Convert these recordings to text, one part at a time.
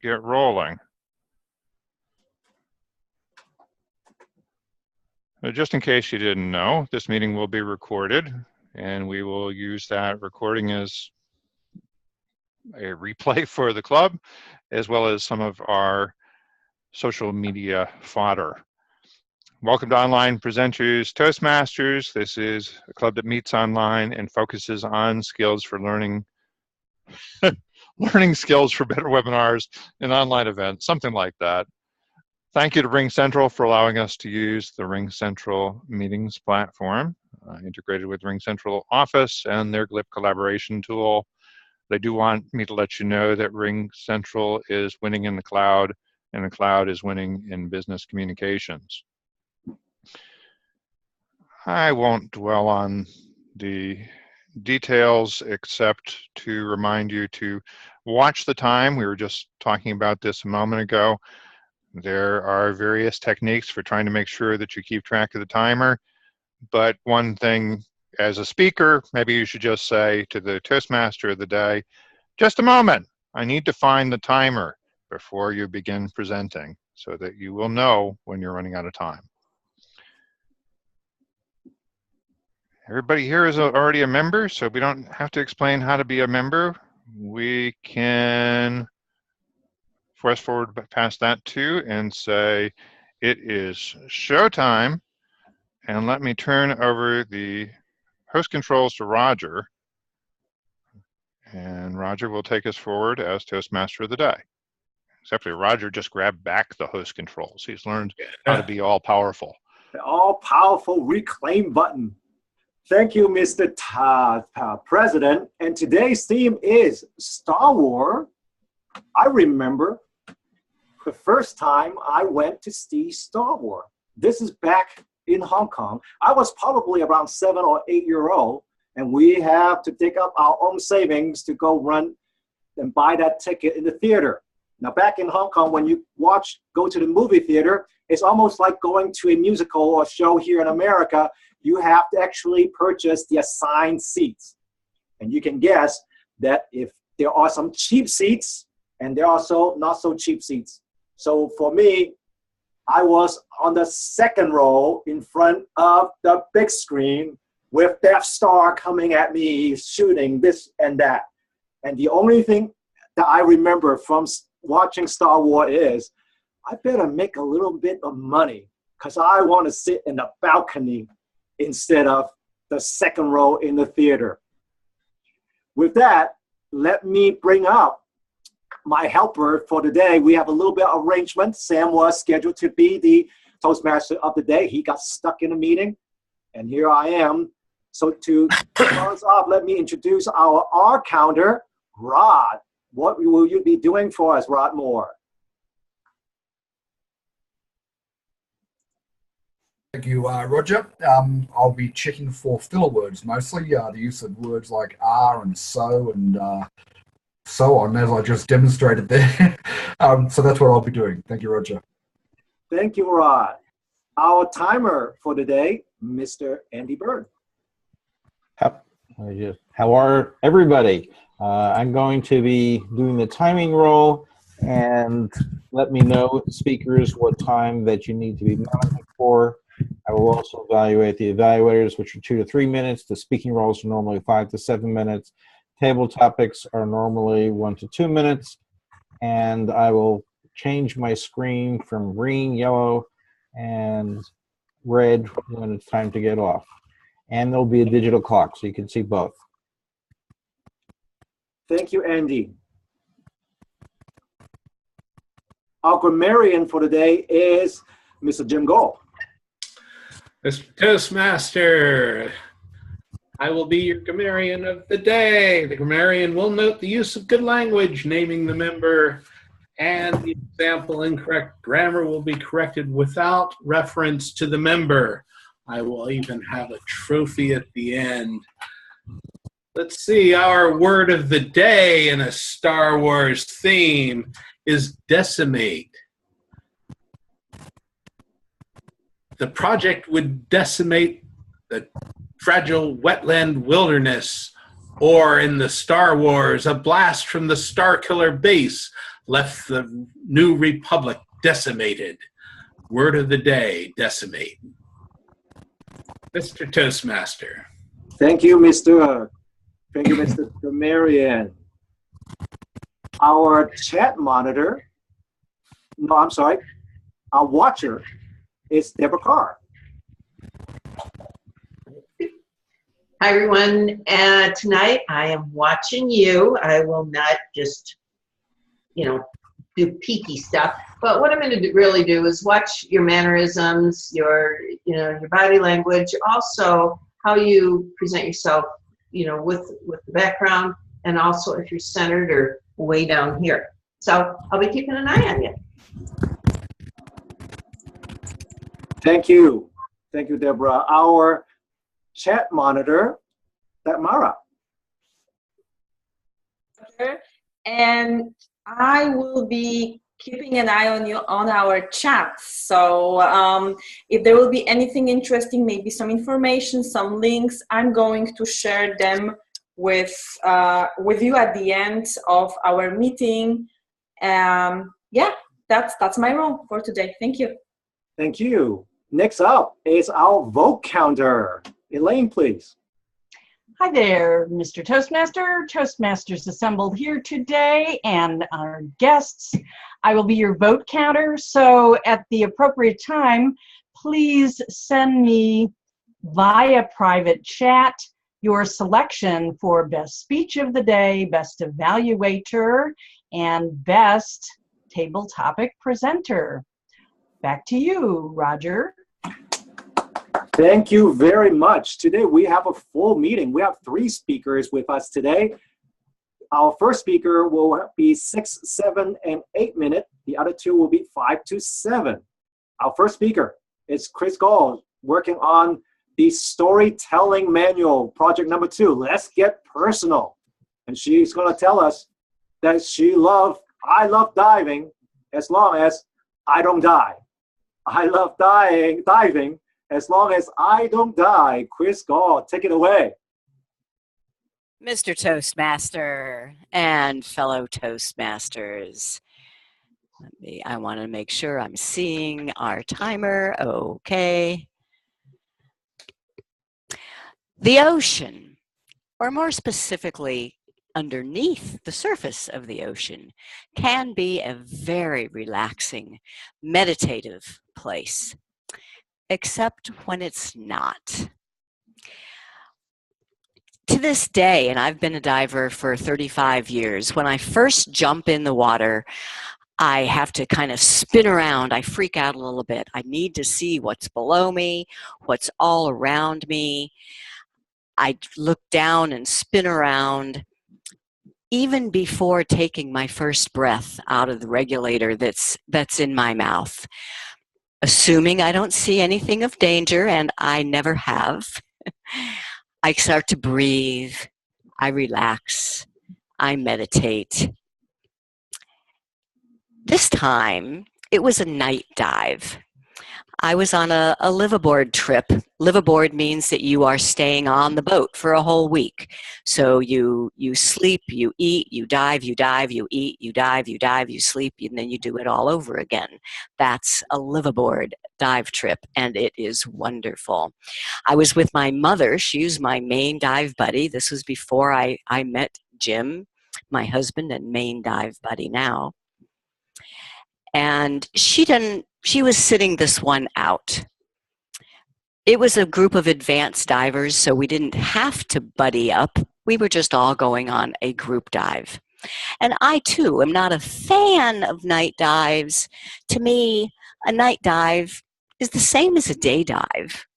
get rolling. Just in case you didn't know, this meeting will be recorded, and we will use that recording as a replay for the club, as well as some of our social media fodder. Welcome to Online Presenters Toastmasters. This is a club that meets online and focuses on skills for learning skills for better webinars and online events, something like that. Thank you to Ring Central for allowing us to use the Ring Central meetings platform, integrated with Ring Central Office and their GLIP collaboration tool. They do want me to let you know that Ring Central is winning in the cloud, and the cloud is winning in business communications. I won't dwell on the details except to remind you to watch the time. We were just talking about this a moment ago. There are various techniques for trying to make sure that you keep track of the timer, but one thing as a speaker, maybe you should just say to the Toastmaster of the day, just a moment, I need to find the timer before you begin presenting so that you will know when you're running out of time. Everybody here is already a member, so we don't have to explain how to be a member. We can fast forward past that too and say it is showtime, and let me turn over the host controls to Roger, and Roger will take us forward as Toastmaster of the day. Except for Roger just grabbed back the host controls. He's learned how to be all powerful. The all powerful reclaim button. Thank you, Mr. President. And today's theme is Star Wars. I remember the first time I went to see Star Wars. This is back in Hong Kong. I was probably around 7 or 8 years old, and we have to dig up our own savings to go run and buy that ticket in the theater. Now, back in Hong Kong, when you go to the movie theater, it's almost like going to a musical or show here in America. You have to actually purchase the assigned seats. And you can guess that if there are some cheap seats, and there are also not so cheap seats. So for me, I was on the second row in front of the big screen with Death Star coming at me, shooting this and that. And the only thing that I remember from watching Star Wars is, I better make a little bit of money because I want to sit in the balcony instead of the second row in the theater. With that, let me bring up my helper for today. We have a little bit of arrangement. Sam was scheduled to be the Toastmaster of the day. He got stuck in a meeting, and here I am. So to start us off, let me introduce our R counter, Rod. What will you be doing for us, Rod Moore? Thank you, Roger. I'll be checking for filler words mostly, the use of words like are and so on, as I just demonstrated there. So that's what I'll be doing. Thank you, Roger. Thank you, Rod. Our timer for today, Mr. Andy Bird. How are everybody? I'm going to be doing the timing roll, and let me know, speakers, what time that you need to be monitoring for. I will also evaluate the evaluators, which are 2 to 3 minutes. The speaking roles are normally 5 to 7 minutes. Table topics are normally 1 to 2 minutes. And I will change my screen from green, yellow, and red when it's time to get off. And there'll be a digital clock, so you can see both. Thank you, Andy. Our grammarian for today is Mr. Jim Gold. Mr. Toastmaster, I will be your grammarian of the day. The grammarian will note the use of good language, naming the member, and the example incorrect grammar will be corrected without reference to the member. I will even have a trophy at the end. Let's see, our word of the day in a Star Wars theme is decimate. The project would decimate the fragile wetland wilderness Or in the Star Wars, a blast from the Starkiller base left the New Republic decimated. Word of the day, decimate. Mr. Toastmaster. Thank you, Mr. Marian. Our chat monitor, no, I'm sorry, our watcher is Deborah Carr. Hi, everyone. Tonight I am watching you. I will not just, do peaky stuff. But what I'm going to really do is watch your mannerisms, your body language, also how you present yourself, with the background, and also if you're centered or way down here. So I'll be keeping an eye on you. Thank you, Deborah. Our chat monitor, Mara. And I will be keeping an eye on you on our chat. So if there will be anything interesting, maybe some information, some links, I'm going to share them with you at the end of our meeting. Yeah, that's my role for today. Thank you. Thank you. Next up is our vote counter. Elaine, please. Hi there, Mr. Toastmaster. Toastmasters assembled here today and our guests. I will be your vote counter, so at the appropriate time, please send me via private chat your selection for best speech of the day, best evaluator, and best table topic presenter. Back to you, Roger. Thank you very much. Today we have a full meeting. We have 3 speakers with us today. Our first speaker will be 6, 7, and 8 minutes. The other 2 will be 5 to 7. Our first speaker is Chris Gall, working on the storytelling manual, project number 2. Let's get personal. And she's going to tell us that I love diving as long as I don't die. I love diving as long as I don't die. Chris Gall, take it away. Mr. Toastmaster and fellow Toastmasters, I want to make sure I'm seeing our timer. Okay. The ocean, or more specifically, underneath the surface of the ocean, can be a very relaxing, meditative place, except when it's not. To this day, and I've been a diver for 35 years, when I first jump in the water, I have to kind of spin around. I freak out a little bit. I need to see what's below me, what's all around me. I look down and spin around. Even before taking my first breath out of the regulator that's in my mouth, assuming I don't see anything of danger, and I never have, I start to breathe, I relax, I meditate. This time, it was a night dive. I was on a liveaboard trip. Liveaboard means that you are staying on the boat for a whole week. So you sleep, you eat, you dive, you eat, you dive, you sleep, and then you do it all over again. That's a liveaboard dive trip, and it is wonderful. I was with my mother. She's my main dive buddy. This was before I met Jim, my husband and main dive buddy now. And she was sitting this one out. It was a group of advanced divers, so we didn't have to buddy up. We were just all going on a group dive. And I, too, am not a fan of night dives. To me, a night dive is the same as a day dive,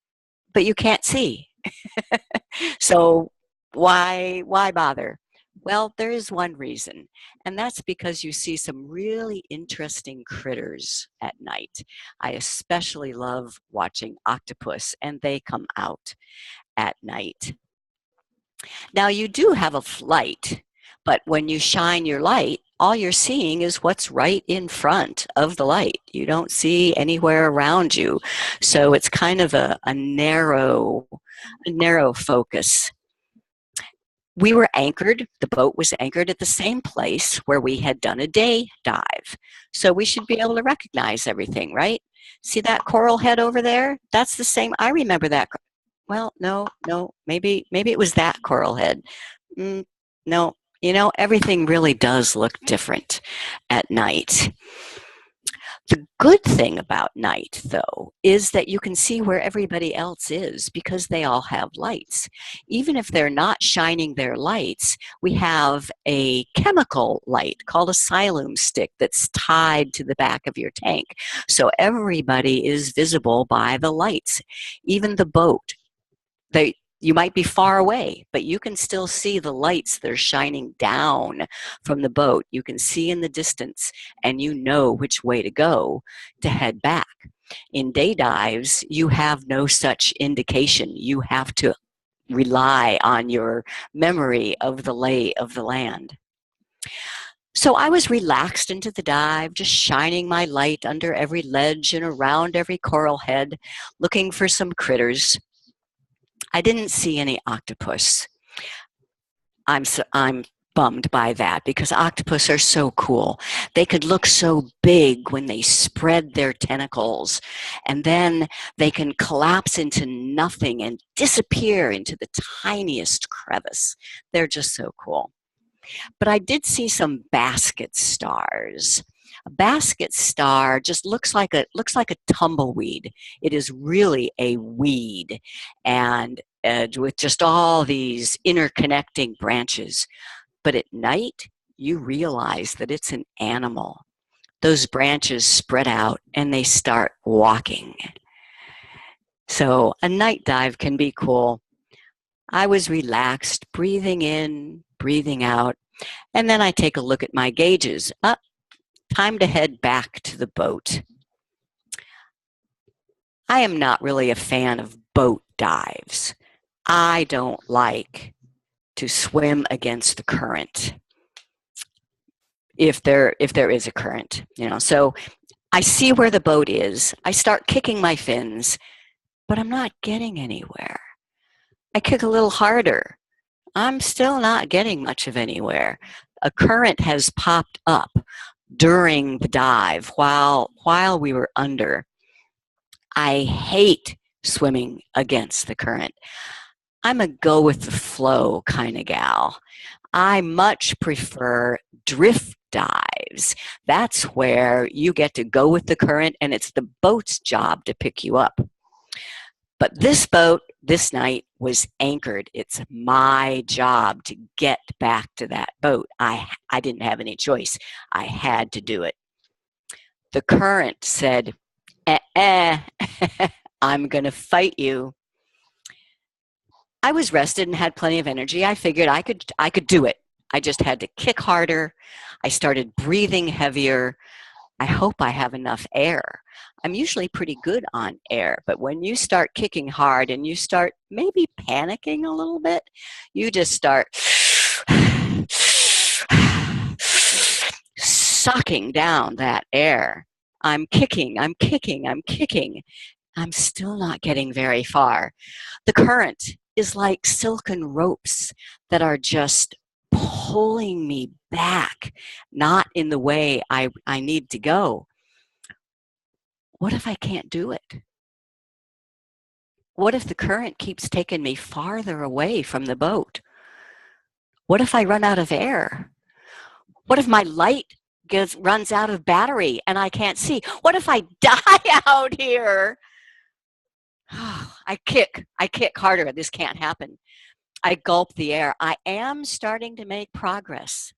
but you can't see. So why bother? Well, there is one reason, and that's because you see some really interesting critters at night. I especially love watching octopus, and they come out at night. Now, you do have a light, but when you shine your light, all you're seeing is what's right in front of the light. You don't see anywhere around you, so it's kind of a narrow focus. we were anchored, the boat was anchored at the same place where we had done a day dive. So we should be able to recognize everything, right? See that coral head over there? That's the same. I remember that. Well, no, maybe it was that coral head. No, everything really does look different at night. The good thing about night, though, is that you can see where everybody else is because they all have lights. Even if they're not shining their lights, we have a chemical light called a Siloom stick that's tied to the back of your tank. So everybody is visible by the lights, even the boat. You might be far away, but you can still see the lights that are shining down from the boat. You can see in the distance, and you know which way to go to head back. In day dives, you have no such indication. You have to rely on your memory of the lay of the land. So I was relaxed into the dive, just shining my light under every ledge and around every coral head, looking for some critters. I didn't see any octopus. I'm bummed by that because octopus are so cool. They could look so big when they spread their tentacles, and then they can collapse into nothing and disappear into the tiniest crevice. They're just so cool. But I did see some basket stars. A basket star just looks like a tumbleweed. It is really a weed, and with just all these interconnecting branches. But at night, you realize that it's an animal. Those branches spread out and they start walking. So a night dive can be cool. I was relaxed, breathing in, breathing out, and then I take a look at my gauges. Time to head back to the boat. I am not really a fan of boat dives. I don't like to swim against the current. If there is a current, so I see where the boat is. I start kicking my fins, but I'm not getting anywhere. I kick a little harder. I'm still not getting much of anywhere. A current has popped up during the dive while we were under. I hate swimming against the current. I'm a go with the flow kind of gal. I much prefer drift dives. That's where you get to go with the current and it's the boat's job to pick you up. But this boat, this night, was anchored. It's my job to get back to that boat. I didn't have any choice. I had to do it. The current said, I'm going to fight you. I was rested and had plenty of energy. I figured I could do it. I just had to kick harder. I started breathing heavier. I hope I have enough air. I'm usually pretty good on air, but when you start kicking hard and you start maybe panicking a little bit, you just start sucking down that air. I'm kicking. I'm still not getting very far. The current is like silken ropes that are just pulling me back, not in the way I need to go. What if I can't do it? What if the current keeps taking me farther away from the boat? What if I run out of air? What if my light runs out of battery and I can't see? What if I die out here? I kick harder. This can't happen. I gulp the air. I am starting to make progress.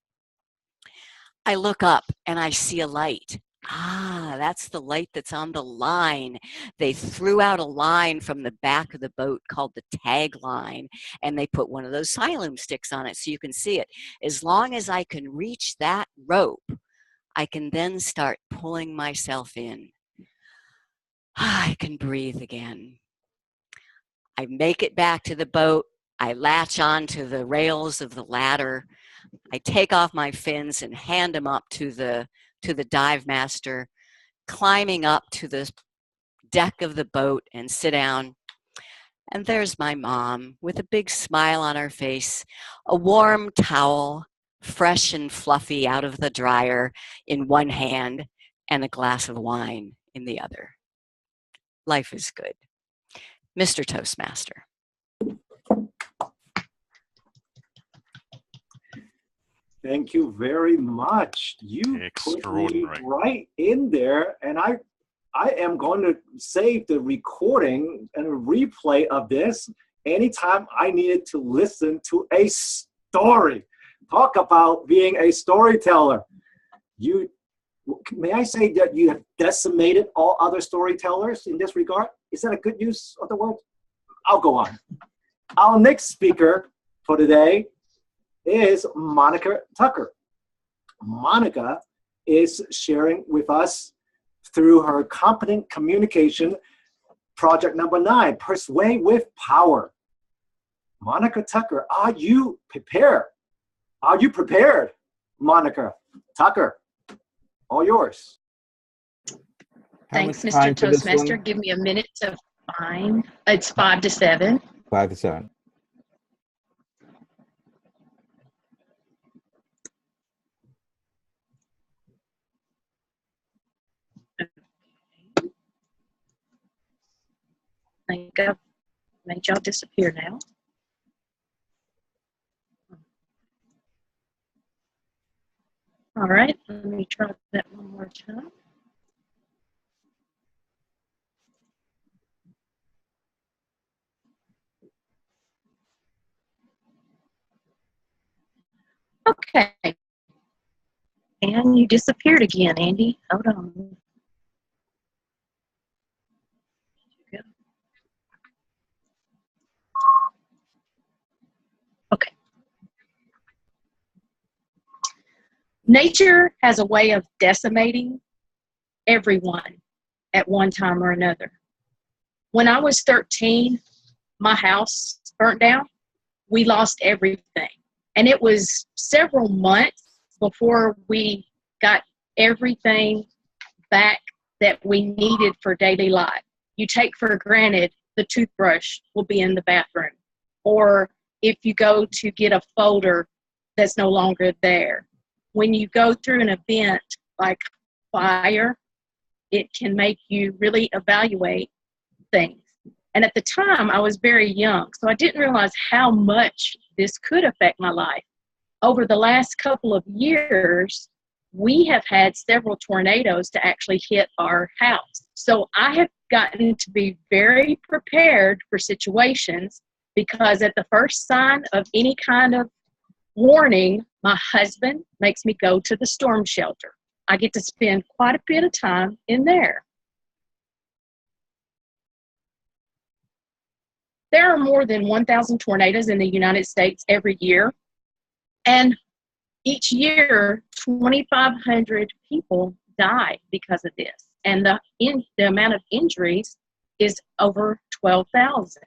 I look up and I see a light. That's the light that's on the line. They threw out a line from the back of the boat called the tag line, and they put one of those Siloom sticks on it so you can see it. As long as I can reach that rope, I can then start pulling myself in. I can breathe again. I make it back to the boat. I latch on to the rails of the ladder. I take off my fins and hand them up to the dive master, climbing up to the deck of the boat and sit down. And there's my mom with a big smile on her face, a warm towel, fresh and fluffy out of the dryer in one hand, and a glass of wine in the other. Life is good. Mr. Toastmaster. Thank you very much. You put me Extraordinary. right in there, and I am going to save the recording and a replay of this anytime I needed to listen to a story. Talk about being a storyteller. May I say that you have decimated all other storytellers in this regard? Is that a good use of the word? I'll go on. Our next speaker for today is Monica Tucker. Monica is sharing with us through her competent communication project number 9, Persuade with Power. Monica Tucker, are you prepared? Are you prepared, Monica Tucker? All yours. How Thanks, much Mr. time for this Toastmaster. one? Give me a minute to find. It's 5 to 7. 5 to 7. I think I've made y'all disappear now. All right, let me try that one more time. Okay. And you disappeared again, Andy. Hold on. Okay. Nature has a way of decimating everyone at one time or another. When I was 13, my house burnt down. We lost everything. And it was several months before we got everything back that we needed for daily life. You take for granted the toothbrush will be in the bathroom. Or if you go to get a folder that's no longer there. When you go through an event like fire, it can make you really evaluate things. And at the time, I was very young, so I didn't realize how much this could affect my life. Over the last couple of years, we have had several tornadoes to actually hit our house. So I have gotten to be very prepared for situations because at the first sign of any kind of warning, my husband makes me go to the storm shelter. I get to spend quite a bit of time in there. There are more than 1,000 tornadoes in the United States every year. And each year, 2,500 people die because of this. And the amount of injuries is over 12,000.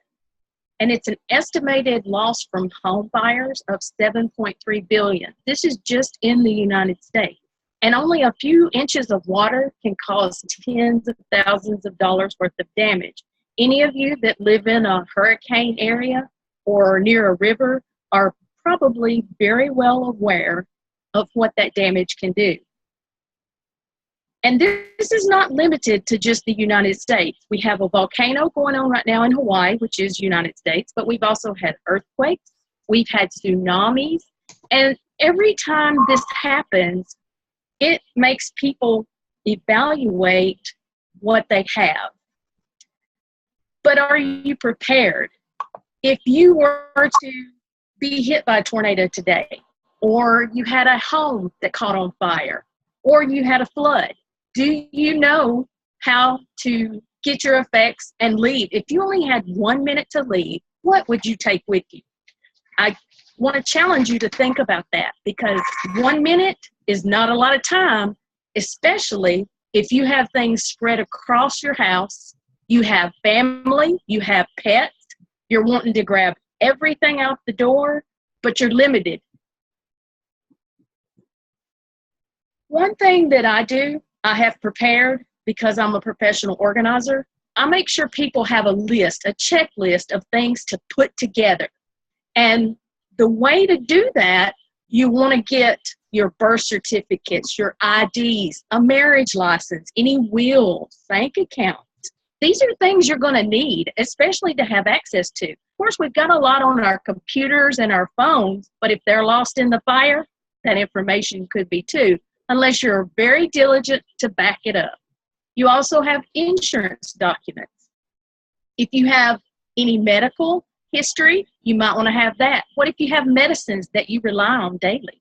And it's an estimated loss from home fires of $7.3 billion. This is just in the United States. And only a few inches of water can cause tens of thousands of dollars worth of damage. Any of you that live in a hurricane area or near a river are probably very well aware of what that damage can do. And this is not limited to just the United States. We have a volcano going on right now in Hawaii, which is United States, but we've also had earthquakes, we've had tsunamis, and every time this happens, it makes people evaluate what they have. But are you prepared? If you were to be hit by a tornado today, or you had a home that caught on fire, or you had a flood, do you know how to get your effects and leave? If you only had 1 minute to leave, what would you take with you? I want to challenge you to think about that, because 1 minute is not a lot of time, especially if you have things spread across your house, you have family, you have pets, you're wanting to grab everything out the door, but you're limited. One thing that I do, I have prepared because I'm a professional organizer. I make sure people have a list, a checklist of things to put together. And the way to do that, you want to get your birth certificates, your IDs, a marriage license, any wills, bank accounts. These are things you're going to need, especially to have access to. Of course, we've got a lot on our computers and our phones, but if they're lost in the fire, that information could be too, unless you're very diligent to back it up. You also have insurance documents. If you have any medical history, you might want to have that. What if you have medicines that you rely on daily?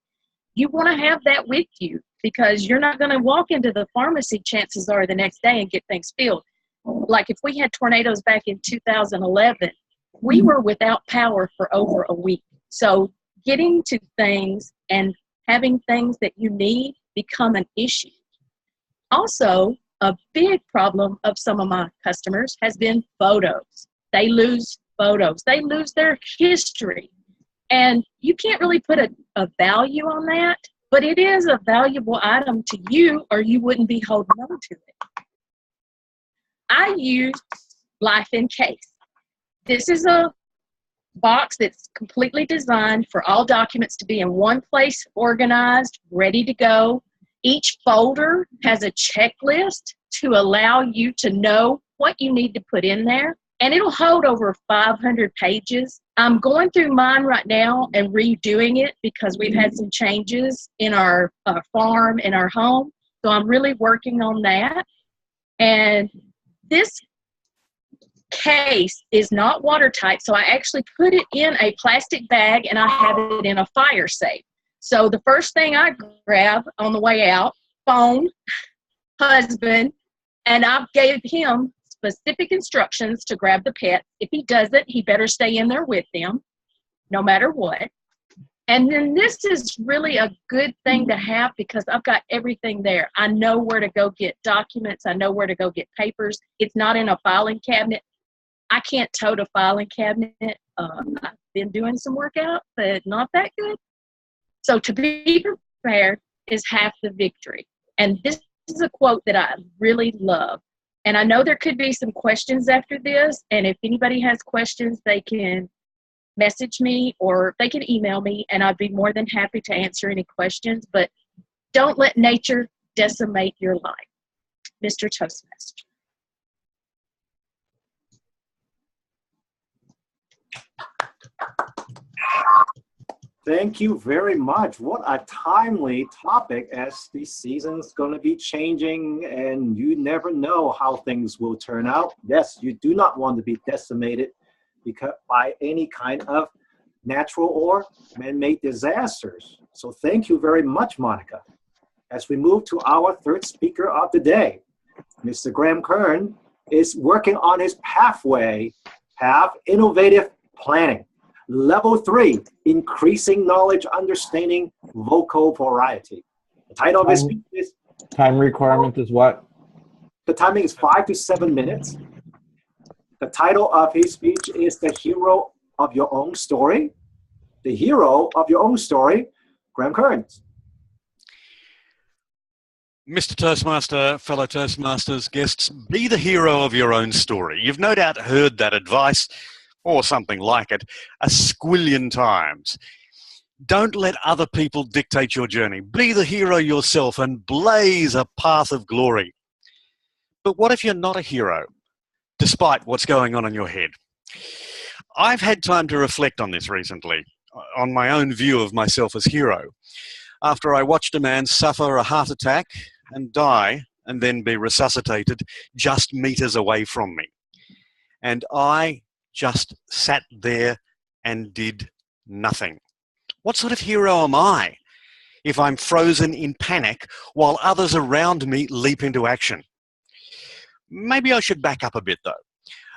You want to have that with you because you're not going to walk into the pharmacy, chances are, the next day and get things filled. Like if we had tornadoes back in 2011, we were without power for over a week. So getting to things and having things that you need become an issue. Also, a big problem of some of my customers has been photos. They lose photos. They lose their history. And you can't really put a value on that, but it is a valuable item to you or you wouldn't be holding on to it. I use Life in Case. This is a box that's completely designed for all documents to be in one place, organized, ready to go. Each folder has a checklist to allow you to know what you need to put in there. And it'll hold over 500 pages. I'm going through mine right now and redoing it because we've had some changes in our farm, in our home. So I'm really working on that. And this case is not watertight, so I actually put it in a plastic bag and I have it in a fire safe. So the first thing I grab on the way out, phone, husband, and I gave him specific instructions to grab the pet. If he doesn't, he better stay in there with them, no matter what. And then this is really a good thing to have because I've got everything there. I know where to go get documents. I know where to go get papers. It's not in a filing cabinet. I can't tote a filing cabinet. I've been doing some workout, but not that good. So to be prepared is half the victory. And this is a quote that I really love. And I know there could be some questions after this. And if anybody has questions, they can message me or they can email me and I'd be more than happy to answer any questions. But don't let nature decimate your life. Mr. Toastmaster. Thank you very much. What a timely topic as the season's going to be changing and you never know how things will turn out. Yes, you do not want to be decimated by any kind of natural or man-made disasters. So thank you very much, Monica. As we move to our third speaker of the day, Mr. Graham Kern is working on his path innovative planning. Level 3, increasing knowledge, understanding, vocal variety. The title of his speech is... Time requirement is what? The timing is 5 to 7 minutes. The title of his speech is The Hero of Your Own Story. The Hero of Your Own Story, Graham Kearns. Mr. Toastmaster, fellow Toastmasters, guests, be the hero of your own story. You've no doubt heard that advice, or something like it, a squillion times. Don't let other people dictate your journey. Be the hero yourself and blaze a path of glory. But what if you're not a hero, despite what's going on in your head? I've had time to reflect on this recently, on my own view of myself as hero, after I watched a man suffer a heart attack and die and then be resuscitated just meters away from me. And I just sat there and did nothing. What sort of hero am I if I'm frozen in panic while others around me leap into action? Maybe I should back up a bit though.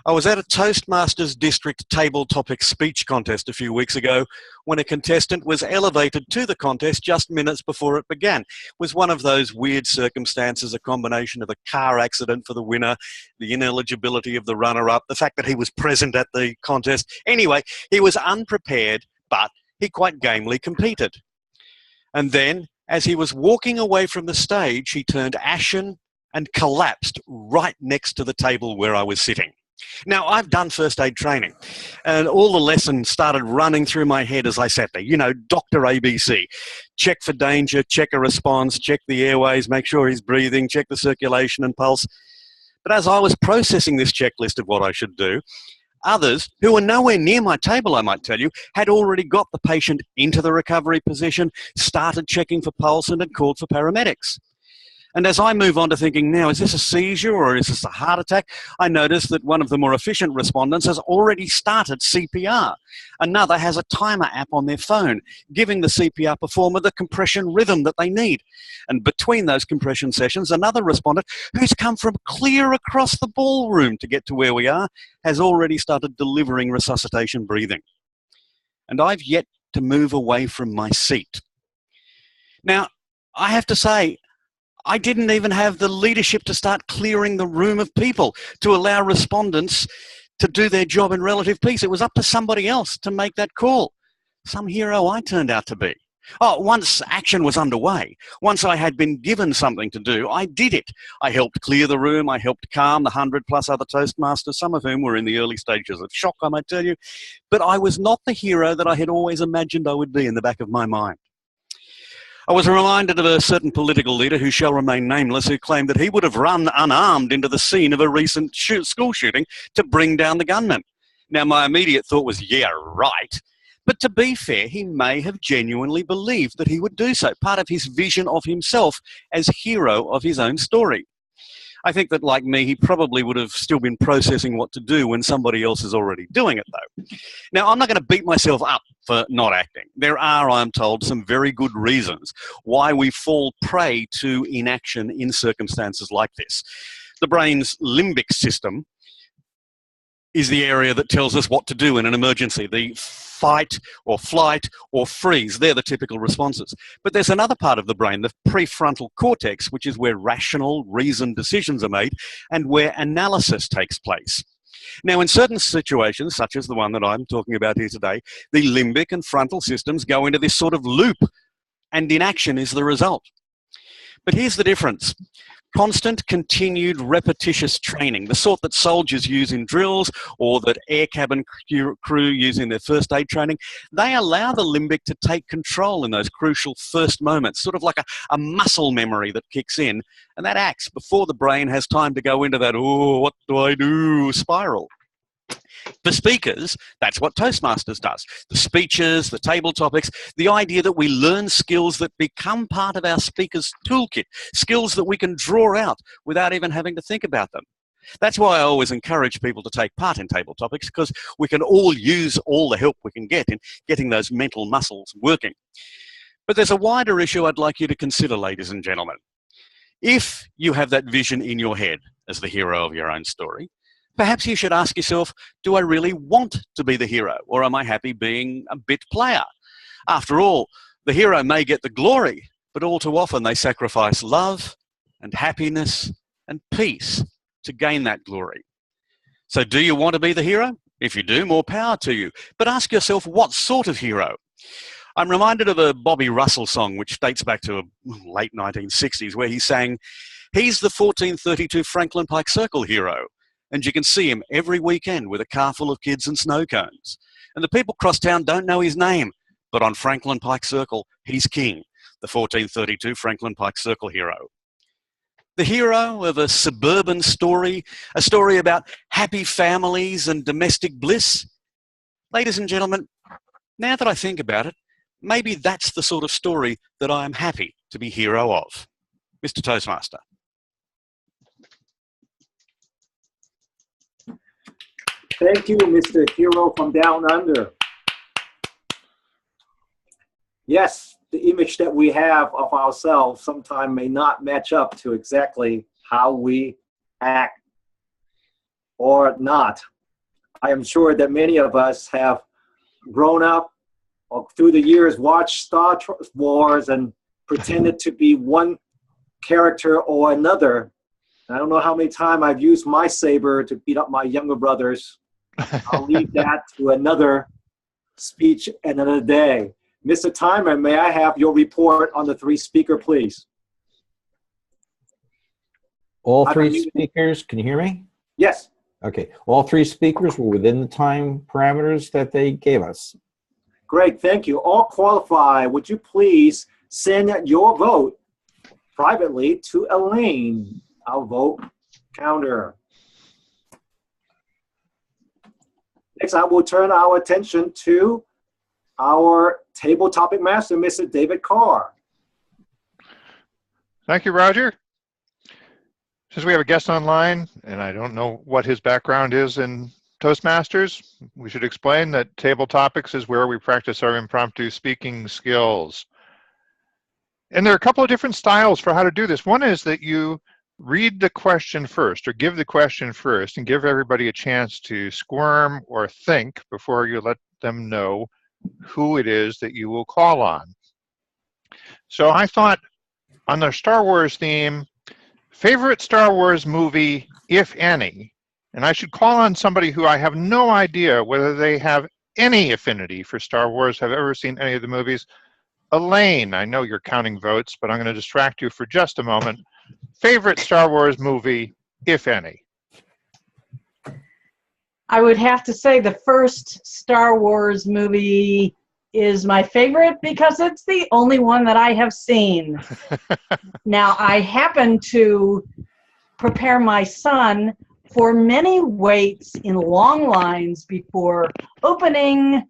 I was at a Toastmasters district table topic speech contest a few weeks ago when a contestant was elevated to the contest just minutes before it began. It was one of those weird circumstances, a combination of a car accident for the winner, the ineligibility of the runner-up, the fact that he was present at the contest. Anyway, he was unprepared, but he quite gamely competed. And then, as he was walking away from the stage, he turned ashen and collapsed right next to the table where I was sitting. Now, I've done first aid training, and all the lessons started running through my head as I sat there. You know, Dr. ABC. Check for danger, check a response, check the airways, make sure he's breathing, check the circulation and pulse. But as I was processing this checklist of what I should do, others, who were nowhere near my table, I might tell you, had already got the patient into the recovery position, started checking for pulse, and had called for paramedics. And as I move on to thinking, now, is this a seizure or is this a heart attack? I notice that one of the more efficient respondents has already started CPR. Another has a timer app on their phone, giving the CPR performer the compression rhythm that they need. And between those compression sessions, another respondent who's come from clear across the ballroom to get to where we are has already started delivering resuscitation breathing. And I've yet to move away from my seat. Now, I have to say, I didn't even have the leadership to start clearing the room of people to allow respondents to do their job in relative peace. It was up to somebody else to make that call. Some hero I turned out to be. Oh, once action was underway, once I had been given something to do, I did it. I helped clear the room. I helped calm the 100+ other Toastmasters, some of whom were in the early stages of shock, I might tell you. But I was not the hero that I had always imagined I would be in the back of my mind. I was reminded of a certain political leader who shall remain nameless, who claimed that he would have run unarmed into the scene of a recent school shooting to bring down the gunman. Now, my immediate thought was, yeah, right. But to be fair, he may have genuinely believed that he would do so, part of his vision of himself as hero of his own story. I think that, like me, he probably would have still been processing what to do when somebody else is already doing it, though. Now, I'm not going to beat myself up for not acting. There are, I'm told, some very good reasons why we fall prey to inaction in circumstances like this. The brain's limbic system is the area that tells us what to do in an emergency. The fight or flight or freeze, they're the typical responses. But there's another part of the brain, the prefrontal cortex, which is where rational, reasoned decisions are made and where analysis takes place. Now, in certain situations, such as the one that I'm talking about here today, the limbic and frontal systems go into this sort of loop, and inaction is the result. But here's the difference. Constant, continued, repetitious training, the sort that soldiers use in drills or that air cabin crew use in their first aid training, they allow the limbic to take control in those crucial first moments, sort of like a muscle memory that kicks in, and that acts before the brain has time to go into that, oh, what do I do, spiral. For speakers, that's what Toastmasters does. The speeches, the table topics, the idea that we learn skills that become part of our speaker's toolkit, skills that we can draw out without even having to think about them. That's why I always encourage people to take part in table topics, because we can all use all the help we can get in getting those mental muscles working. But there's a wider issue I'd like you to consider, ladies and gentlemen. If you have that vision in your head as the hero of your own story, perhaps you should ask yourself, do I really want to be the hero, or am I happy being a bit player? After all, the hero may get the glory, but all too often they sacrifice love and happiness and peace to gain that glory. So do you want to be the hero? If you do, more power to you. But ask yourself, what sort of hero? I'm reminded of a Bobby Russell song, which dates back to late 1960s, where he sang, he's the 1432 Franklin Pike Circle hero. And you can see him every weekend with a car full of kids and snow cones. And the people across town don't know his name, but on Franklin Pike Circle, he's king, the 1432 Franklin Pike Circle hero. The hero of a suburban story, a story about happy families and domestic bliss. Ladies and gentlemen, now that I think about it, maybe that's the sort of story that I am happy to be hero of. Mr. Toastmaster. Thank you, Mr. Hero from Down Under. Yes, the image that we have of ourselves sometimes may not match up to exactly how we act or not. I am sure that many of us have grown up or through the years watched Star Wars and pretended to be one character or another. I don't know how many times I've used my saber to beat up my younger brothers. I'll leave that to another speech another day. Mr. Timer, may I have your report on the three speaker, please? All I've three unmuted. speakers, can you hear me? Yes. Okay. All three speakers were within the time parameters that they gave us. Great, thank you. All qualified. Would you please send your vote privately to Elaine, our vote counter. Next, I will turn our attention to our table topic master, Mr. David Carr. Thank you, Roger. Since we have a guest online, and I don't know what his background is in Toastmasters, we should explain that table topics is where we practice our impromptu speaking skills. And there are a couple of different styles for how to do this. One is that you read the question first, or give the question first, and give everybody a chance to squirm or think before you let them know who it is that you will call on. So I thought, on the Star Wars theme, favorite Star Wars movie, if any, and I should call on somebody who I have no idea whether they have any affinity for Star Wars, have ever seen any of the movies. Elaine, I know you're counting votes, but I'm going to distract you for just a moment. Favorite Star Wars movie, if any? I would have to say the first Star Wars movie is my favorite because it's the only one that I have seen. Now, I happen to prepare my son for many waits in long lines before opening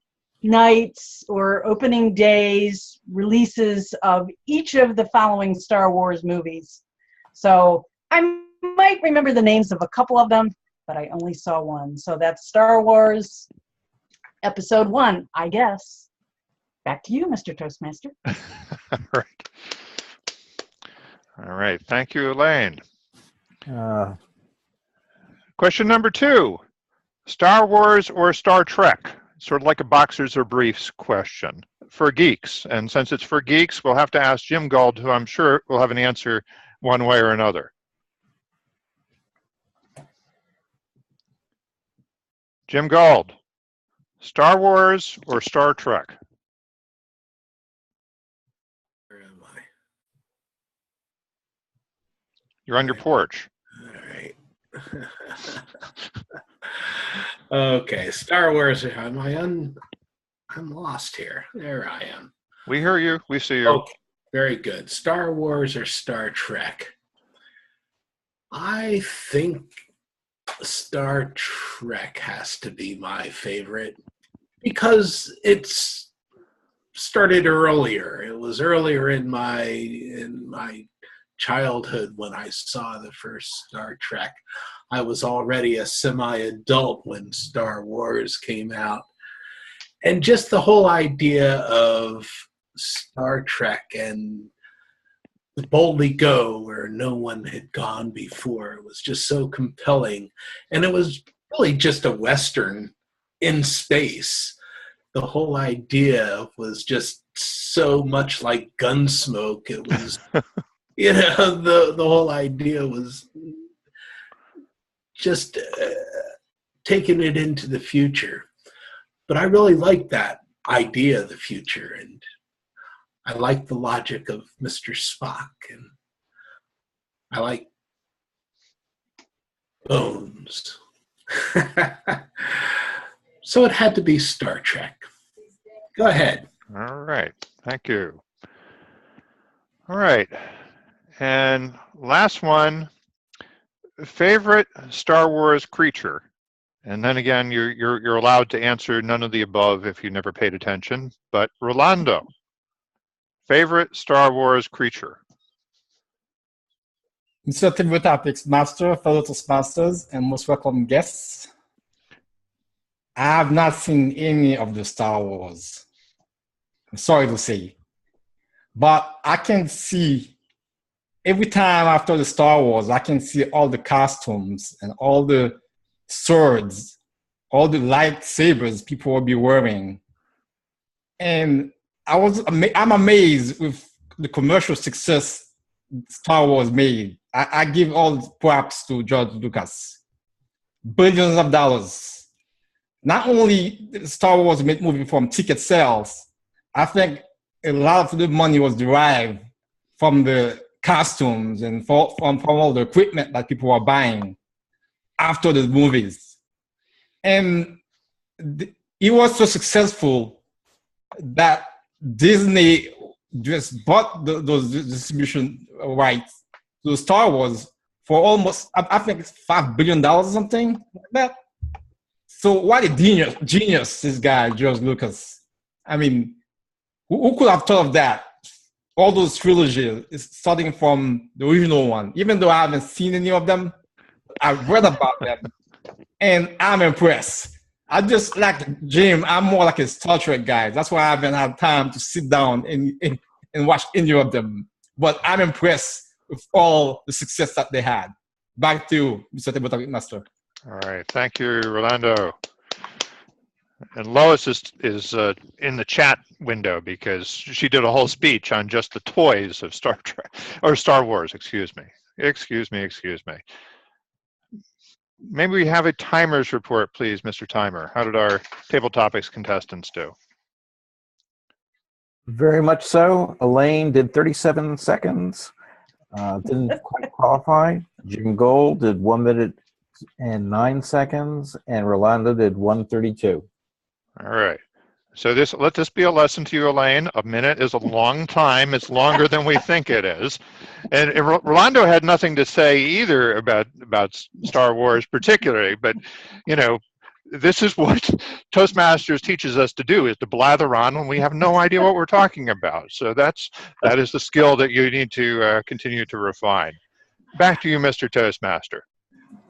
nights or opening days releases of each of the following Star Wars movies. So I might remember the names of a couple of them, but I only saw one. So that's Star Wars Episode 1, I guess. Back to you, Mr. Toastmaster. All right. All right. Thank you, Elaine. Question number 2. Star Wars or Star Trek? Sort of like a boxers or briefs question for geeks. And since it's for geeks, we'll have to ask Jim Gold, who I'm sure will have an answer one way or another. Jim Gold, Star Wars or Star Trek? Where am I? You're on your porch. All right. Okay, Star Wars. I'm lost here. There I am. We hear you. We see you. Okay, very good. Star Wars or Star Trek? I think Star Trek has to be my favorite because it's started earlier. It was earlier in my childhood when I saw the first Star Trek. I was already a semi-adult when Star Wars came out. And just the whole idea of Star Trek and boldly go where no one had gone before, it was just so compelling. And it was really just a Western in space. The whole idea was just so much like Gunsmoke. It was, you know, the whole idea was just taking it into the future. But I really like that idea of the future, and I like the logic of Mr. Spock, and I like Bones. So it had to be Star Trek. Go ahead. All right. Thank you. All right. And last one, favorite Star Wars creature? And then again, you're allowed to answer none of the above if you never paid attention. But Rolando, favorite Star Wars creature? Mr. Table Topics Master, fellow Toastmasters, and most welcome guests. I have not seen any of the Star Wars. I'm sorry to say. But I can see, every time after the Star Wars, I can see all the costumes and all the swords, all the lightsabers people will be wearing. And I'm amazed with the commercial success Star Wars made. I give all props to George Lucas. Billions of dollars. Not only Star Wars made movie from ticket sales, I think a lot of the money was derived from the costumes and from all the equipment that people were buying after the movies. And it was so successful that Disney just bought those distribution rights to Star Wars for almost, I think it's $5 billion or something like that. So what a genius this guy, George Lucas. I mean, who could have thought of that? All those trilogies, starting from the original one. Even though I haven't seen any of them, I've read about them, and I'm impressed. I just like Jim. I'm more like a Star Trek guy. That's why I haven't had time to sit down and watch any of them. But I'm impressed with all the success that they had. Back to you, Mr. Table Master. All right, thank you, Rolando. And Lois is in the chat window because she did a whole speech on just the toys of Star Trek or Star Wars. Excuse me. Maybe we have a timers report, please, Mr. Timer. How did our table topics contestants do? Very much so. Elaine did 37 seconds. Didn't quite qualify. Jim Gold did 1 minute and 9 seconds, and Rolando did 1:32. All right. So let this be a lesson to you, Elaine. A minute is a long time. It's longer than we think it is. And Rolando had nothing to say either about Star Wars particularly, but you know, this is what Toastmasters teaches us to do, is to blather on when we have no idea what we're talking about. So that is the skill that you need to continue to refine. Back to you, Mr. Toastmaster.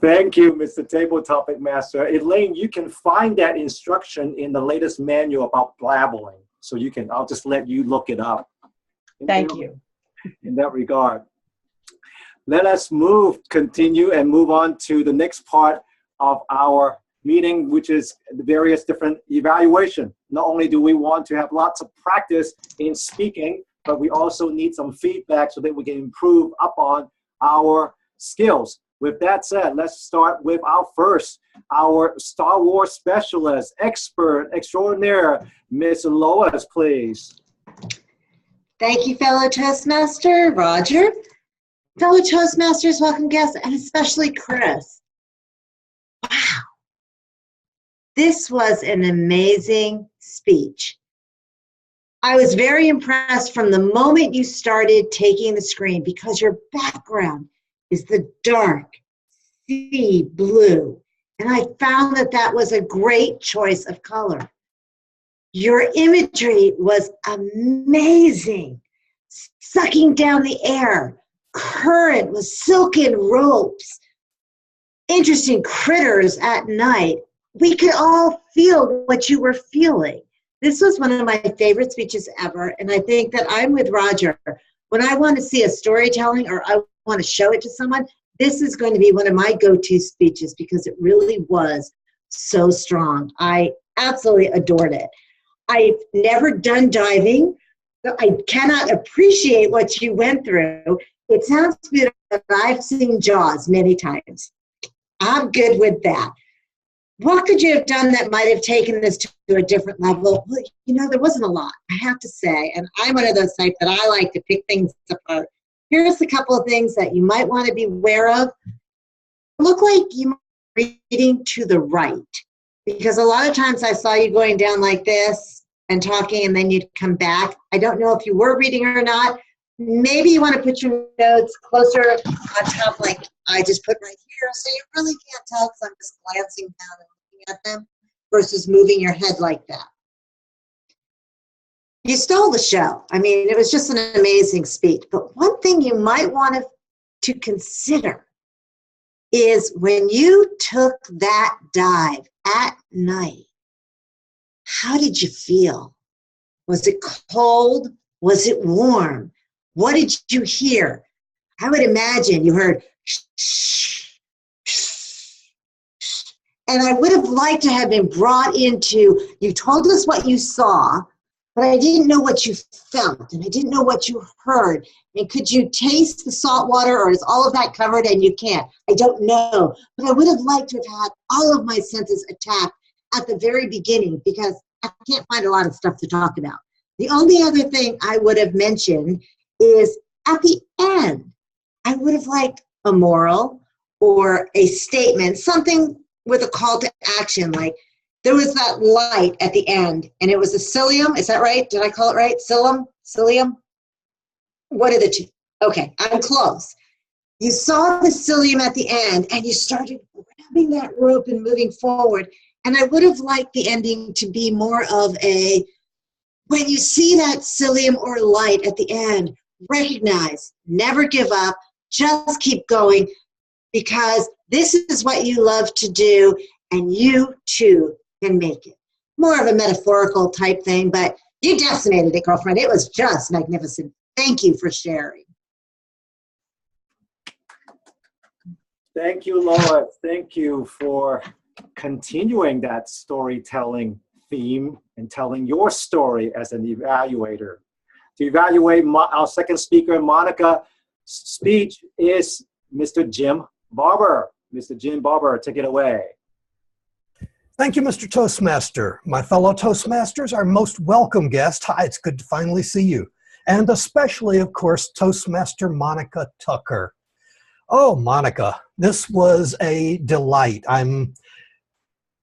Thank you, Mr. Table Topic Master. Elaine, you can find that instruction in the latest manual about blabbling. So I'll just let you look it up. Thank you. In that regard. Let us continue and move on to the next part of our meeting, which is the various different evaluation. Not only do we want to have lots of practice in speaking, but we also need some feedback so that we can improve upon our skills. With that said, let's start with our Star Wars specialist, expert extraordinaire, Miss Lois, please. Thank you, fellow Toastmaster Roger. Fellow Toastmasters, welcome guests, and especially Chris. Wow. This was an amazing speech. I was very impressed from the moment you started taking the screen because your background is the dark sea blue. And I found that was a great choice of color. Your imagery was amazing. Sucking down the air, current with silken ropes, interesting critters at night. We could all feel what you were feeling. This was one of my favorite speeches ever, and I think that I'm with Roger. When I want to see a storytelling or I want to show it to someone, this is going to be one of my go-to speeches because it really was so strong. I absolutely adored it. I've never done diving, so I cannot appreciate what you went through. It sounds beautiful, but I've seen Jaws many times. I'm good with that. What could you have done that might have taken this to a different level? Well, you know, there wasn't a lot, I have to say, and I'm one of those types that I like to pick things apart. Here's a couple of things that you might want to be aware of. Look like you might be reading to the right, because a lot of times I saw you going down like this and talking, and then you'd come back. I don't know if you were reading or not. Maybe you want to put your notes closer on top, like I just put right here, so you really can't tell because I'm just glancing down and looking at them versus moving your head like that. You stole the show. I mean, it was just an amazing speech. But one thing you might want to consider is when you took that dive at night, how did you feel? Was it cold? Was it warm? What did you hear? I would imagine you heard shh, shh, shh. And I would have liked to have been brought into, you told us what you saw, but I didn't know what you felt, and I didn't know what you heard. And could you taste the salt water, or is all of that covered and you can't? I don't know. But I would have liked to have had all of my senses attacked at the very beginning because I can't find a lot of stuff to talk about. The only other thing I would have mentioned is at the end, I would have liked a moral or a statement, something with a call to action. Like there was that light at the end, and it was a psyllium. Is that right? Did I call it right? Psyllium? Psyllium? What are the two? Okay, I'm close. You saw the psyllium at the end, and you started grabbing that rope and moving forward. And I would have liked the ending to be more of a, when you see that psyllium or light at the end, recognize, never give up, just keep going, because this is what you love to do, and you too can make it. More of a metaphorical type thing, but you decimated it, girlfriend. It was just magnificent. Thank you for sharing. Thank you, Lois. Thank you for continuing that storytelling theme and telling your story as an evaluator. To evaluate our second speaker, Monica's speech, is Mr. Jim Barber. Mr. Jim Barber, take it away. Thank you, Mr. Toastmaster. My fellow Toastmasters, our most welcome guest. Hi, it's good to finally see you. And especially, of course, Toastmaster Monica Tucker. Oh, Monica, this was a delight.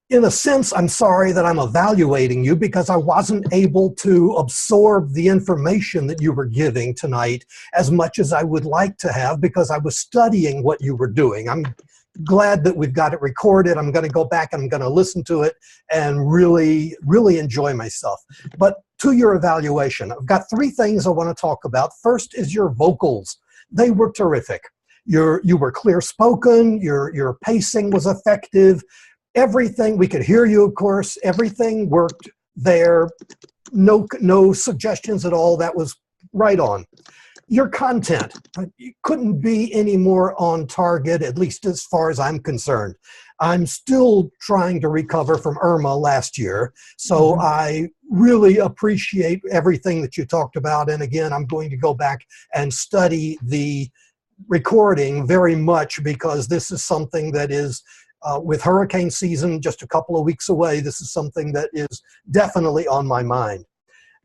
In a sense, I'm sorry that I'm evaluating you because I wasn't able to absorb the information that you were giving tonight as much as I would like to have because I was studying what you were doing. I'm glad that we've got it recorded. I'm going to go back and I'm going to listen to it and really, really enjoy myself. But to your evaluation, I've got three things I want to talk about. First is your vocals. They were terrific. You were clear-spoken. Your pacing was effective. Everything, we could hear you, of course. Everything worked there. No suggestions at all. That was right on. Your content, you couldn't be any more on target, at least as far as I'm concerned. I'm still trying to recover from Irma last year, so I really appreciate everything that you talked about. And again, I'm going to go back and study the recording very much because this is something that is, with hurricane season just a couple of weeks away, this is something that is definitely on my mind.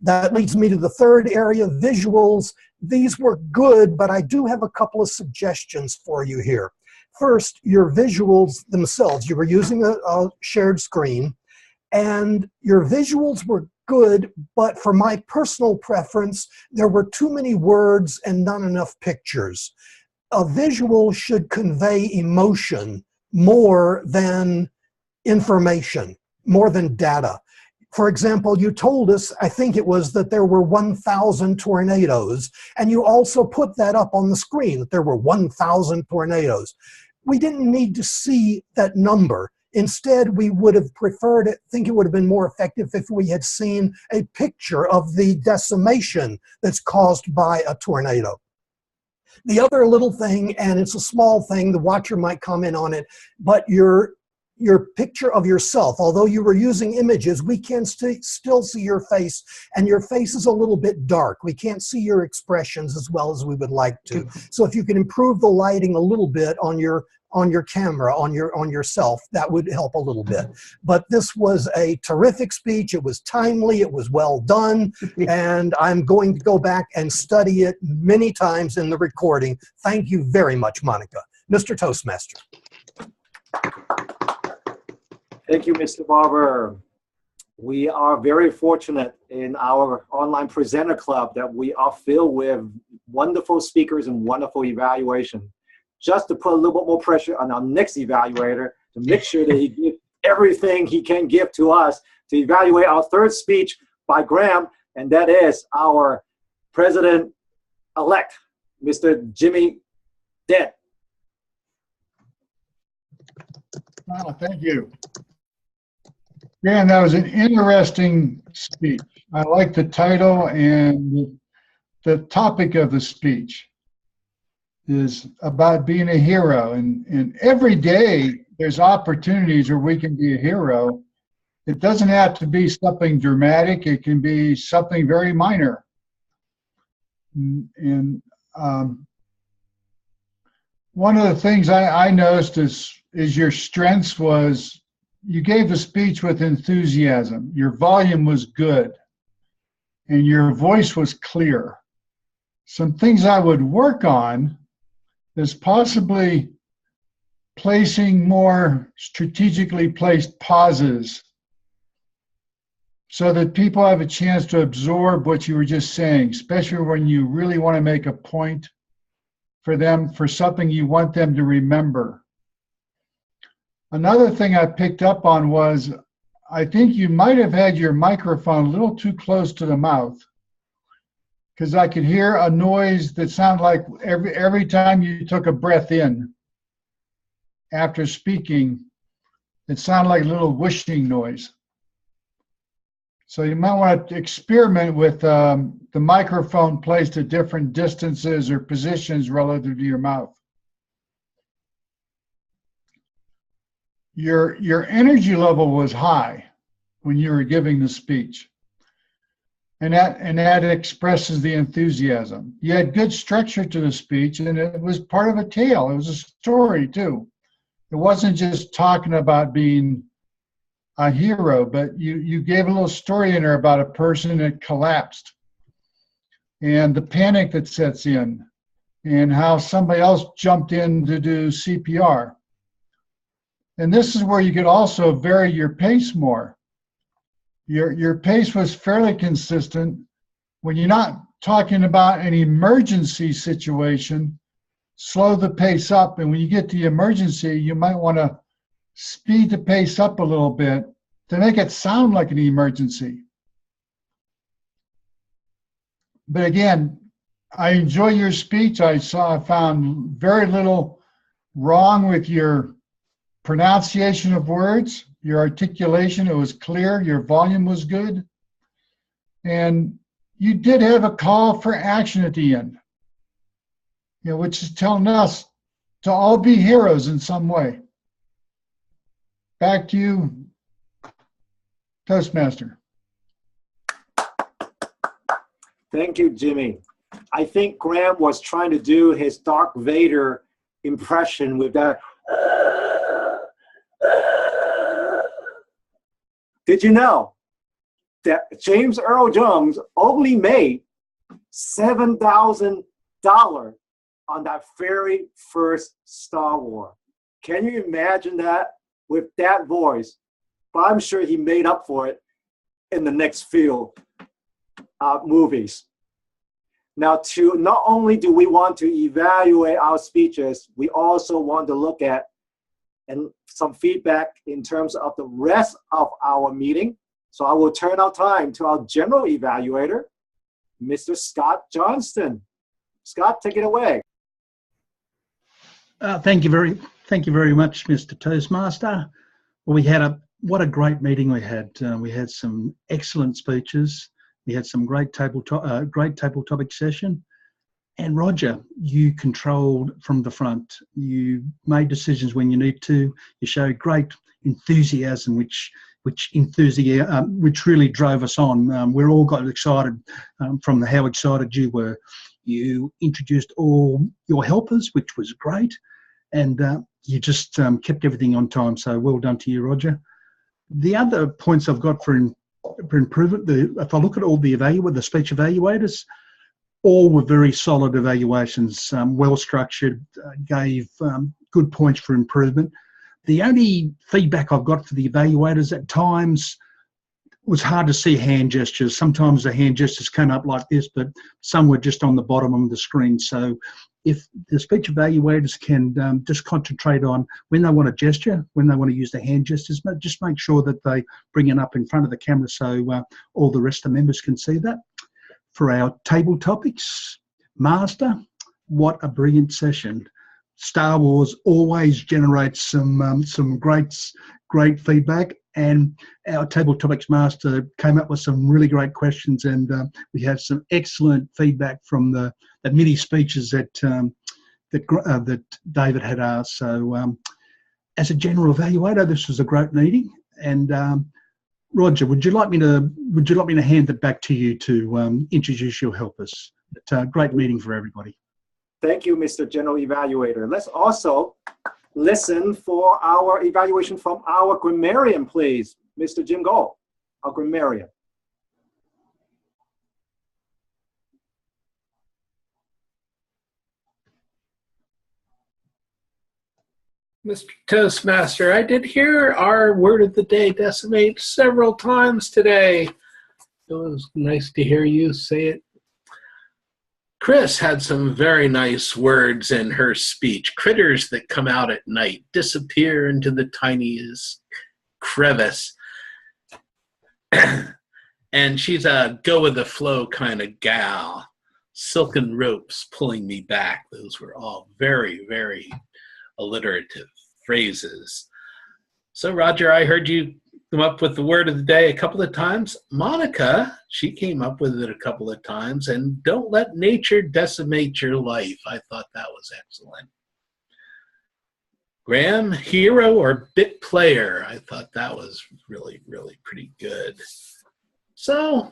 That leads me to the third area, visuals. These were good, but I do have a couple of suggestions for you here. First, your visuals themselves. You were using a shared screen, and your visuals were good, but for my personal preference, there were too many words and not enough pictures. A visual should convey emotion more than information, more than data. For example, you told us, I think it was, that there were 1,000 tornadoes, and you also put that up on the screen, that there were 1,000 tornadoes. We didn't need to see that number. Instead, we would have preferred it, think it would have been more effective if we had seen a picture of the decimation that's caused by a tornado. The other little thing, and it's a small thing, the watcher might comment on it, but your picture of yourself, although you were using images, we can still see your face, and your face is a little bit dark. We can't see your expressions as well as we would like to. So if you can improve the lighting a little bit on your camera, on yourself, that would help a little bit. But this was a terrific speech. It was timely. It was well done. And I'm going to go back and study it many times in the recording. Thank you very much, Monica. Mr. Toastmaster. Thank you, Mr. Barber. We are very fortunate in our online presenter club that we are filled with wonderful speakers and wonderful evaluation. Just to put a little bit more pressure on our next evaluator to make sure that he gives everything he can give to us to evaluate our third speech by Graham, and that is our President-elect, Mr. Jimmy Dent. Thank you. Graham, that was an interesting speech. I like the title and the topic of the speech is about being a hero. And every day there's opportunities where we can be a hero. It doesn't have to be something dramatic. It can be something very minor. And one of the things I noticed is your strengths was you gave the speech with enthusiasm. Your volume was good and your voice was clear. some things I would work on is possibly placing more strategically placed pauses so that people have a chance to absorb what you were just saying, especially when you really want to make a point for them, for something you want them to remember. Another thing I picked up on was, I think you might have had your microphone a little too close to the mouth, because I could hear a noise that sounded like every time you took a breath in after speaking, it sounded like a little whooshing noise. So you might want to experiment with the microphone placed at different distances or positions relative to your mouth. Your energy level was high when you were giving the speech. And that expresses the enthusiasm. You had good structure to the speech, and it was part of a tale. It was a story, too. It wasn't just talking about being a hero, but you gave a little story in there about a person that collapsed and the panic that sets in and how somebody else jumped in to do CPR. And this is where you could also vary your pace more. Your pace was fairly consistent. When you're not talking about an emergency situation, slow the pace up. And when you get to the emergency, you might want to speed the pace up a little bit to make it sound like an emergency. But again, I enjoy your speech. I found very little wrong with your pronunciation of words, your articulation. It was clear, your volume was good. And you did have a call for action at the end, which is telling us to all be heroes in some way. Back to you, Toastmaster. Thank you, Jimmy. I think Graham was trying to do his Darth Vader impression with that. Did you know that James Earl Jones only made $7,000 on that very first Star Wars? Can you imagine that with that voice? But I'm sure he made up for it in the next few movies. Now, not only do we want to evaluate our speeches, we also want to look at some feedback in terms of the rest of our meeting. So I will turn our time to our general evaluator, Mr. Scott Johnston. Scott, take it away. Thank you very much, Mr. Toastmaster. Well, what a great meeting we had. We had some excellent speeches. We had some great table topic session. And Roger, you controlled from the front. You made decisions when you need to. You showed great enthusiasm, which really drove us on. We all got excited from how excited you were. You introduced all your helpers, which was great, and you just kept everything on time. So well done to you, Roger. The other points I've got for improvement, if I look at all the speech evaluators, all were very solid evaluations, well structured, gave good points for improvement. The only feedback I've got for the evaluators at times was hard to see hand gestures. Sometimes the hand gestures came up like this, but some were just on the bottom of the screen. So if the speech evaluators can just concentrate on when they want to gesture, when they want to use the hand gestures, but just make sure that they bring it up in front of the camera so all the rest of the members can see that. For our table topics, Master, what a brilliant session. Star Wars always generates some great feedback, and our table topics Master came up with some really great questions, and we had some excellent feedback from the mini speeches that David had asked. So as a general evaluator, this was a great meeting, and Roger, would you like me to hand it back to you to introduce your helpers? It's a great meeting for everybody. Thank you, Mr. General Evaluator. Let's also listen for our evaluation from our grammarian, please. Mr. Jim Gold, our grammarian. Mr. Toastmaster, I did hear our word of the day decimate several times today. It was nice to hear you say it. Chris had some very nice words in her speech. Critters that come out at night, disappear into the tiniest crevice. And she's a go-with-the-flow kind of gal. Silken ropes pulling me back. Those were all very, very alliterative phrases. So, Roger, I heard you come up with the word of the day a couple of times. Monica, she came up with it a couple of times. And don't let nature decimate your life. I thought that was excellent. Graham, hero or bit player? I thought that was really, really pretty good. So,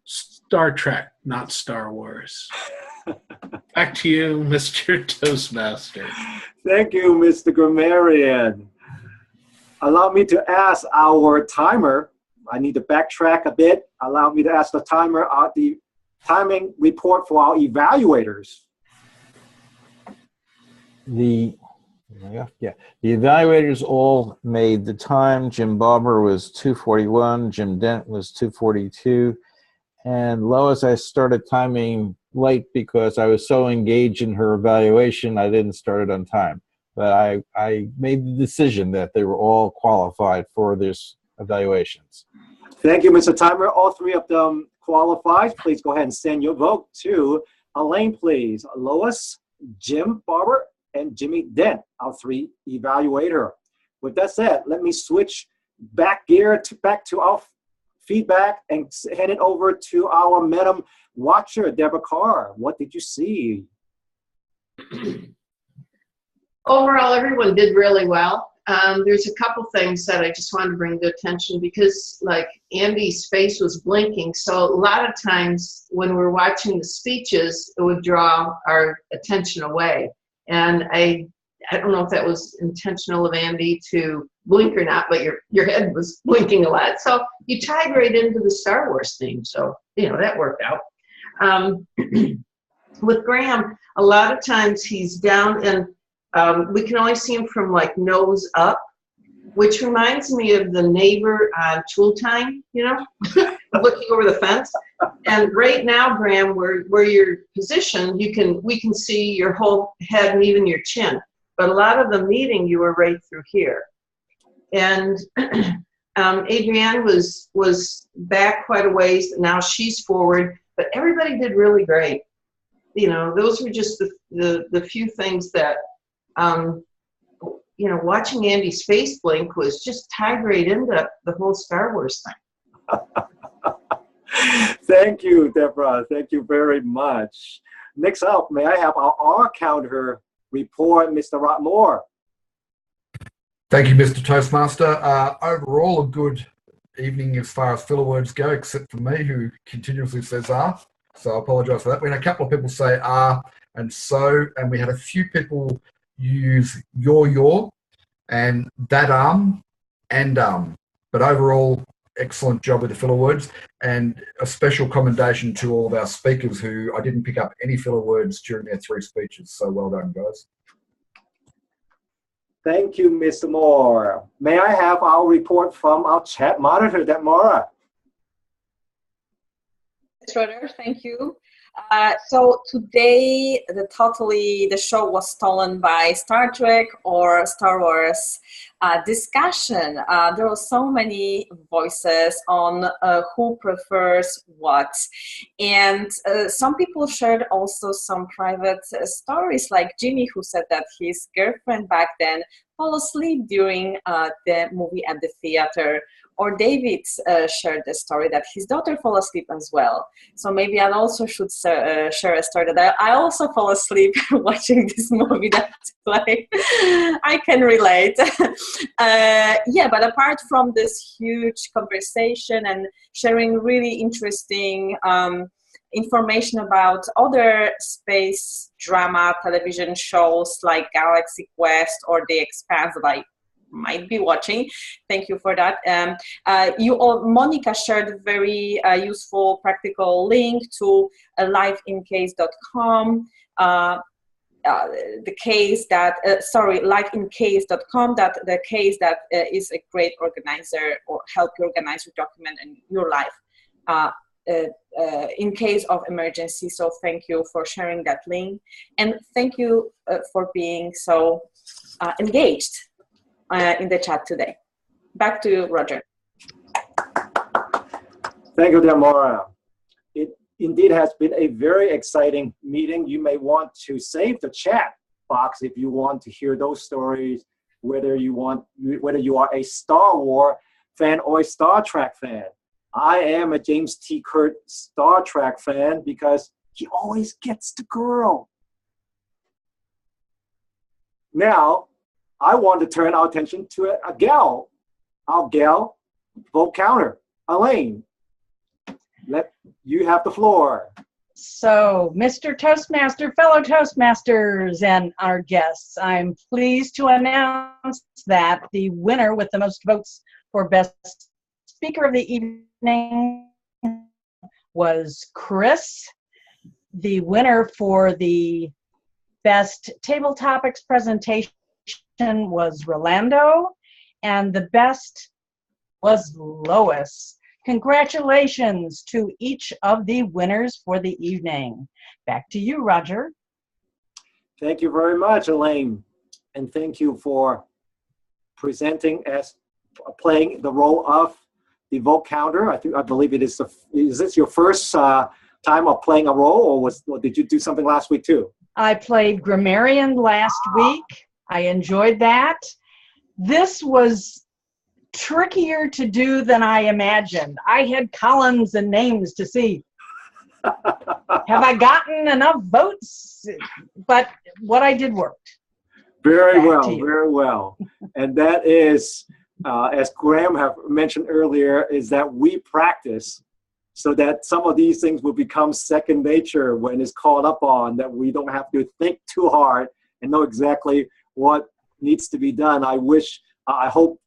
Star Trek, not Star Wars. Back to you, Mr. Toastmaster. Thank you, Mr. Grammarian. Allow me to ask our timer. I need to backtrack a bit. Allow me to ask the timer the timing report for our evaluators. The evaluators all made the time. Jim Barber was 2:41. Jim Dent was 2:42. And Lois, I started timing late because I was so engaged in her evaluation, I didn't start it on time. But I made the decision that they were all qualified for this evaluations. Thank you, Mr. Timer. All three of them qualified. Please go ahead and send your vote to Elaine, please. Lois, Jim Barber, and Jimmy Dent, our three evaluator. With that said, let me switch back to our feedback and hand it over to our Madam Watcher, Deborah Carr. What did you see? Overall, everyone did really well. There's a couple things that I just wanted to bring to attention because, like, Andy's face was blinking. So a lot of times when we're watching the speeches, it would draw our attention away. And I don't know if that was intentional of Andy to blink or not, but your head was blinking a lot. So you tied right into the Star Wars theme. So, that worked out. With Graham, a lot of times he's down and we can only see him from like nose up, which reminds me of the neighbor on Tool Time, looking over the fence. And right now, Graham, where you're positioned, we can see your whole head and even your chin. But a lot of the meeting, you were right through here. And Adrienne was back quite a ways. Now she's forward. But everybody did really great. Those were just the few things that, watching Andy's face blink was just tied right into the whole Star Wars thing. Thank you, Deborah. Thank you very much. Next up, may I have our R counter report, Mr. Rod Moore? Thank you, Mr. Toastmaster. Overall, a good evening as far as filler words go, except for me, who continuously says "ah." So I apologise for that. We had a couple of people say "ah" and "so," and we had a few people use your, and that and But overall, excellent job with the filler words, and a special commendation to all of our speakers who I didn't pick up any filler words during their three speeches. So well done, guys. Thank you, Mr. Moore. May I have our report from our chat monitor, Deborah? Schroeder, thank you. So today, the show was stolen by Star Trek or Star Wars discussion. There were so many voices on who prefers what. And some people shared also some private stories, like Jimmy, who said that his girlfriend back then fell asleep during the movie at the theater. Or David shared the story that his daughter fell asleep as well. So maybe I also should share a story that I also fall asleep watching this movie. That's why I can relate. But apart from this huge conversation and sharing really interesting information about other space drama television shows like Galaxy Quest or The Expanse that I might be watching. Thank you for that. Monica shared a very useful practical link to liveincase.com. the case that, like in case.com, that the case that is a great organizer or help you organize your document and your life in case of emergency. So thank you for sharing that link. And thank you for being so engaged in the chat today. Back to you, Roger. Thank you, Demora. It indeed has been a very exciting meeting. You may want to save the chat box if you want to hear those stories, whether you are a Star Wars fan or a Star Trek fan. I am a James T. Kirk Star Trek fan because he always gets the girl. Now, I want to turn our attention to a gal, our gal vote counter, Elaine. You have the floor. So, Mr. Toastmaster, fellow Toastmasters, and our guests, I'm pleased to announce that the winner with the most votes for Best Speaker of the Evening was Chris. The winner for the Best Table Topics Presentation was Rolando, and the best was Lois. Congratulations to each of the winners for the evening. Back to you, Roger. Thank you very much, Elaine. And thank you for presenting as playing the role of the vote counter. I believe it is this your first time of playing a role, or did you do something last week too? I played grammarian last week. I enjoyed that. This was trickier to do than I imagined. I had columns and names to see. Have I gotten enough votes? But what I did worked. Very well, very well. And that is, as Graham have mentioned earlier, is that we practice so that some of these things will become second nature when it's called up on, that we don't have to think too hard and know exactly what needs to be done. I hope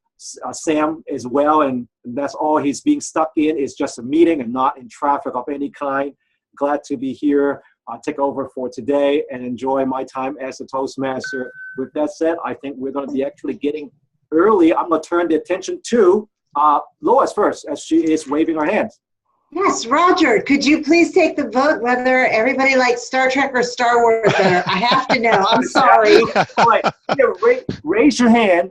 Sam as well, and that's all he's being stuck in is just a meeting and not in traffic of any kind. Glad to be here, take over for today and enjoy my time as a Toastmaster. With that said, I think we're going to be actually getting early. I'm going to turn the attention to Lois first, as she is waving her hands. Yes, Roger, could you please take the vote whether everybody likes Star Trek or Star Wars better? I have to know. I'm sorry. All right, raise your hand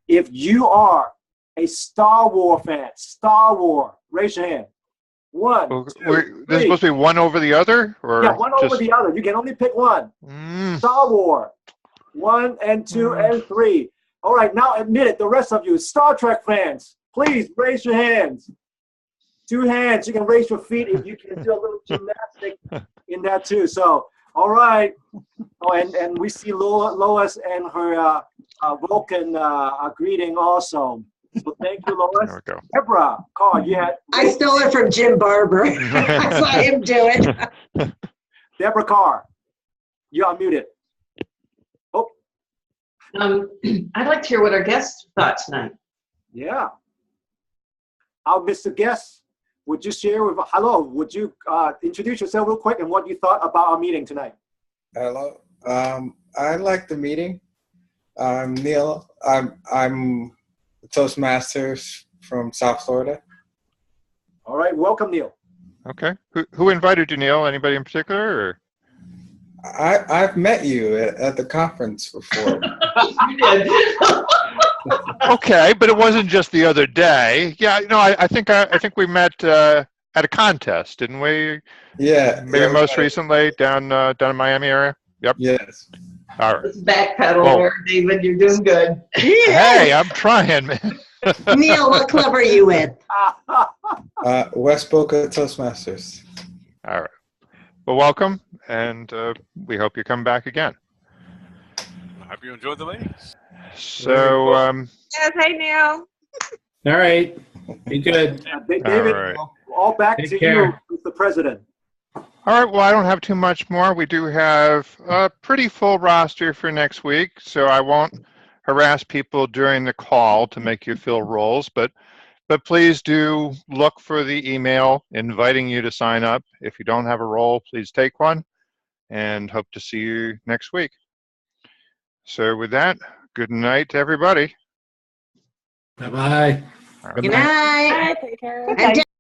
if you are a Star Wars fan. Star Wars, raise your hand. One, two, three. There's supposed to be one over the other? Or yeah, one over the other. You can only pick one. Star Wars, 1 and 2 and 3. All right, now admit it. The rest of you, Star Trek fans, please raise your hands. 2 hands. You can raise your feet if you can do a little gymnastic in that too. So, all right. Oh, and we see Lois and her Vulcan greeting also. So thank you, Lois. There we go. Deborah, Carl, you had. I stole it from Jim Barber. I saw him do it. Deborah Carr, you're unmuted. Oh. I'd like to hear what our guests thought tonight. Yeah. Our Mr. Guest, would you share with, hello, would you introduce yourself real quick and what you thought about our meeting tonight? Hello. I like the meeting. I'm Neil. I'm Toastmasters from South Florida. All right, welcome, Neil. Okay. Who invited you, Neil? Anybody in particular? Or? I've met you at the conference before. You did. Okay, but it wasn't just the other day. Yeah, no, I think we met at a contest, didn't we? Yeah. Maybe most recently down in Miami area. Yep. Yes. All right. Let's backpedal there, David. You're doing good. Hey, I'm trying, man. Neil, what club are you in? West Boca Toastmasters. All right. Well, welcome, and we hope you come back again. I hope you enjoyed the meeting. So, Yes, hey Neil. All right. Be good. David, all right. all back Take to care. you, Mr. President. All right, well, I don't have too much more. We do have a pretty full roster for next week, so I won't harass people during the call to make you fill roles, but please do look for the email inviting you to sign up. If you don't have a role, please take one, and hope to see you next week. So with that, good night to everybody. Bye-bye. Good night. Take care. And